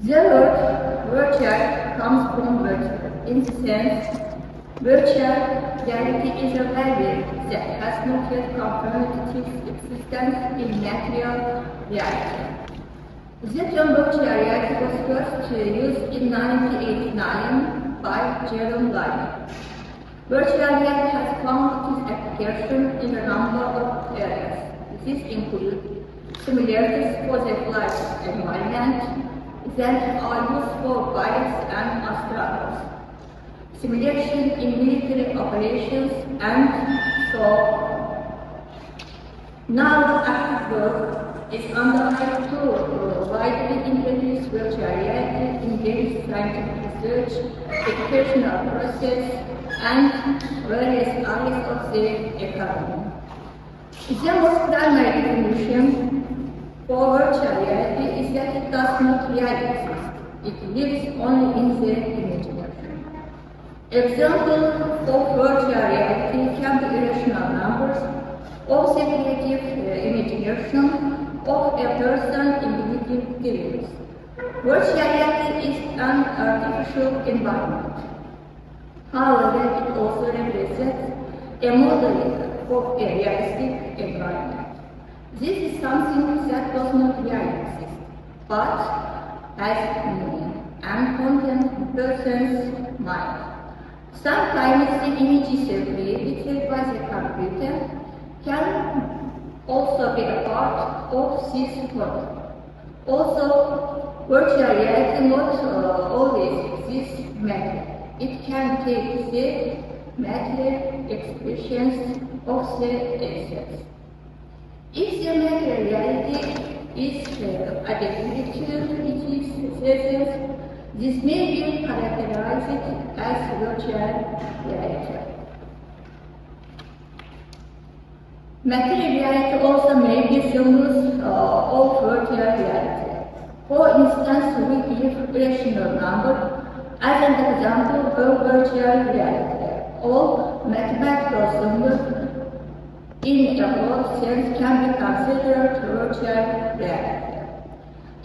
The word virtual comes from virtual. In the sense, virtual reality is a value that has not yet confirmed its existence in material reality. The term virtual reality was first used in 1989 by Jerome Liner. Virtual reality has found its application in a number of areas. These include simulators for the flight environment that are used for pilots and astronauts, simulation in military operations, and so on. Now, active work is underway to widely introduce virtual reality in daily scientific research, educational process, and various areas of the economy. The most primary definition for virtual reality is that it does not really exist. It lives only in the imagination. Examples of virtual reality can be irrational numbers, of the creative imagination of a person in limited theories. Virtual reality is an artificial environment. However, it also represents a model of a realistic environment. This is something that does not really exist, but has meaning and content in a person's mind. Sometimes the images created by the computer can also be a part of this content. Also, virtual reality not always exists matter. It can take the material expressions of the essence. If the material reality is adapted to its essence, this may be characterized as virtual reality. Material reality also may be symbols of virtual reality. For instance, we give rational number as an example of virtual reality, or mathematical symbols in a broad sense can be considered virtual reality.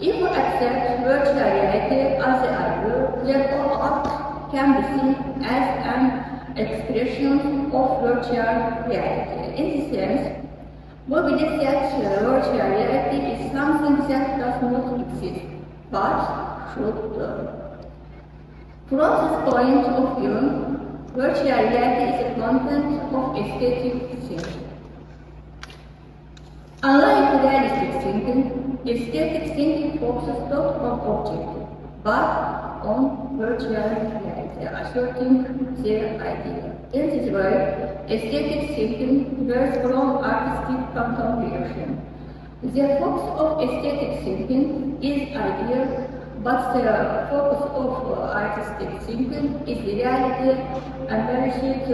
If we accept virtual reality as the ideal, then all art can be seen as an expression of virtual reality. In this sense, we believe that virtual reality is something that does not exist, but should do. From this point of view, virtual reality is a content of aesthetic thinking. Unlike realistic thinking, aesthetic thinking focuses not on objective, but on virtual reality, asserting their idea. In this way, aesthetic thinking diverges from artistic contemplation. The focus of aesthetic thinking is ideal, but the focus of artistic thinking is reality embellished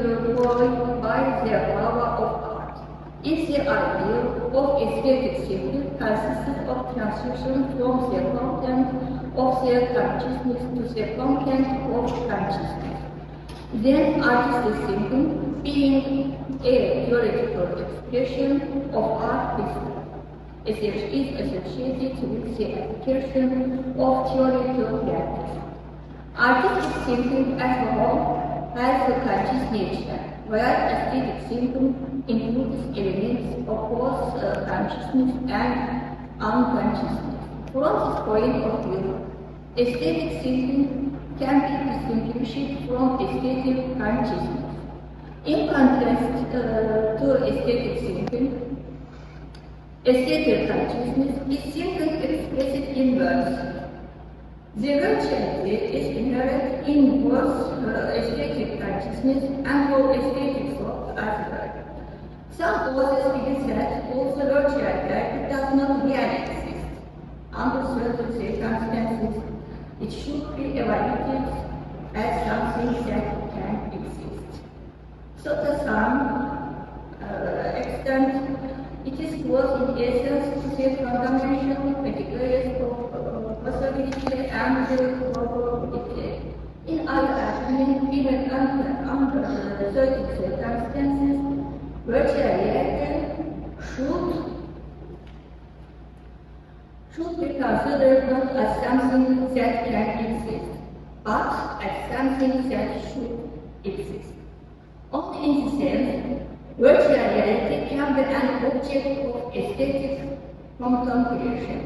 by the power of art. If the idea of aesthetic thinking consists of transition from the content of the consciousness to the content of consciousness, then artistic thinking, being a theoretical expression of art history, is associated with the application of theory to practice. Artistic thinking as a whole has a conscious nature, where aesthetic thinking includes elements of both consciousness and unconsciousness. From this point of view, aesthetic thinking can be distinguished from aesthetic consciousness. In contrast to aesthetic thinking, aesthetic consciousness is simply expressed in words. The virtuality is inherent in both aesthetic consciousness and all aesthetic thought as well. Some authors believe that also virtual reality does not really exist. Under certain circumstances, it should be evaluated as something that can exist. So to some extent, it is close in essence to the fundamental categories of possibility and probability. In other opinion, even under certain circumstances, virtual reality should be considered not as something that can exist, but as something that should exist. Only in the sense, virtual reality can be an object of aesthetic contemplation.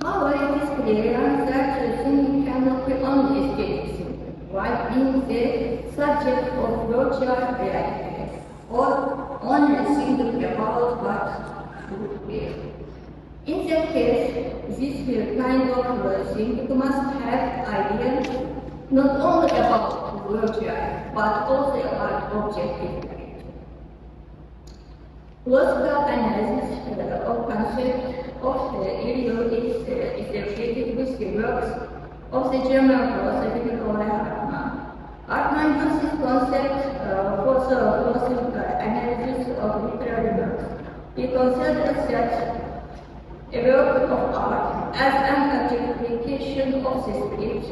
However, it is clear that the thing cannot be only aesthetic, while being the subject of virtual reality, or only thinking about what should be. In that case, this kind of thing must have ideas not only about virtual, but also about objective reality. Philosophical analysis of concept of Irreal is associated with the works of the German philosopher Naila. Hartmann used this concept for the philosophical analysis of literary works. He considers that a work of art as an objectification of the spirit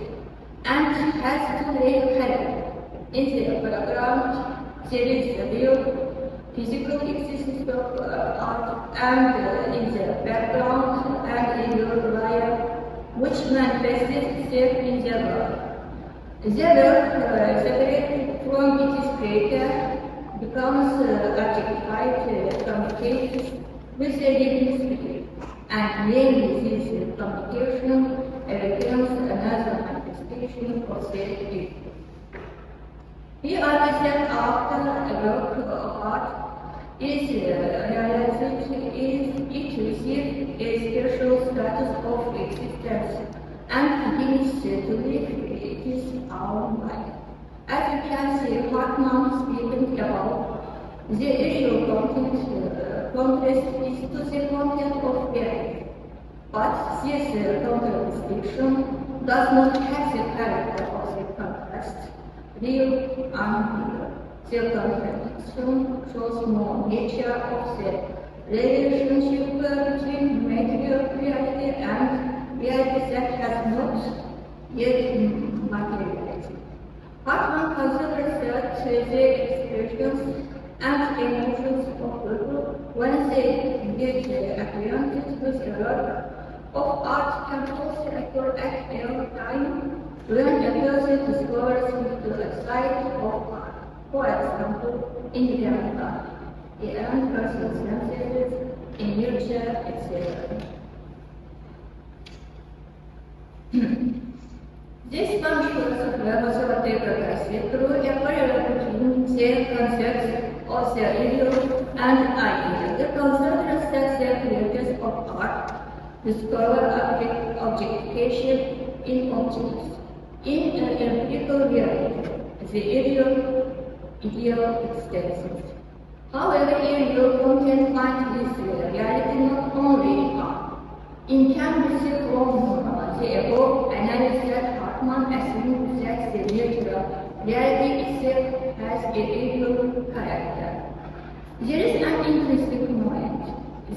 and has two main characters. In the background, there is the real physical existence of art, and in the background and in your life, which manifests itself in the work. The work, separated from its creator, becomes objectified, communicates with the living spirit, and mainly this communication becomes another manifestation of the spirit. He argues that after a work of art is realized, it receives a special status of existence and begins to live its own life. As you can see, Hartmann speaking about the issue content, contrast is to the content of reality. But this contradiction does not have the character of the contrast. Real and real. The contradiction shows more nature of the relationship between material reality and reality that has not yet materialized. Hartmann considers that the expressions and emotions of people, when they get acquainted with a work of art, can also occur at any time when a person discovers the side of art. For example, in the art, the young person's senses, in nature, etc. This functions of Məruzəçi progresses through a parallel between the concepts of the real and ideal. The concepts that the creators of art discover objectification in objects. In an empirical reality, the ideal exists. However, irreal content finds this reality not only in art. In can be seen from the above analysis that Hartmann assumes that the natural reality itself has a real character. There is an interesting point.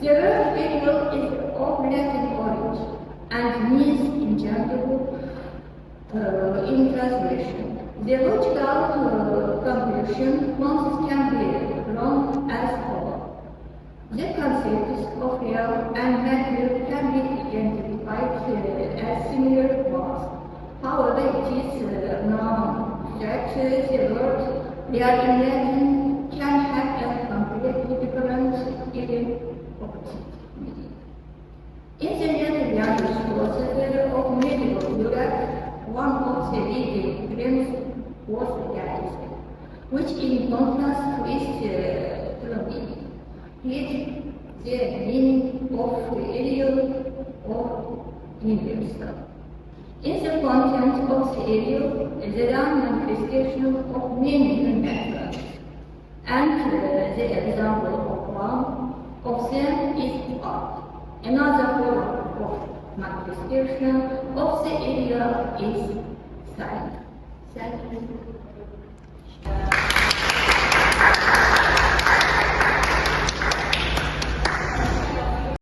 The word real is of Latin origin and means intangible in translation. The logical conclusion from this can be drawn as follows. The concepts of real and material can be identified as similar ones. However, it is known that the word real in Latin can have a completely different even opposite meaning. In the Latin language philosophy of medieval Europe, one of the leading claims was realism, which in contrast with theology, is the meaning of real or universal. In the content of the real, there are manifestations of many methods, and the example of one of them is art. Another form of manifestation of the ideal is science. Thank you.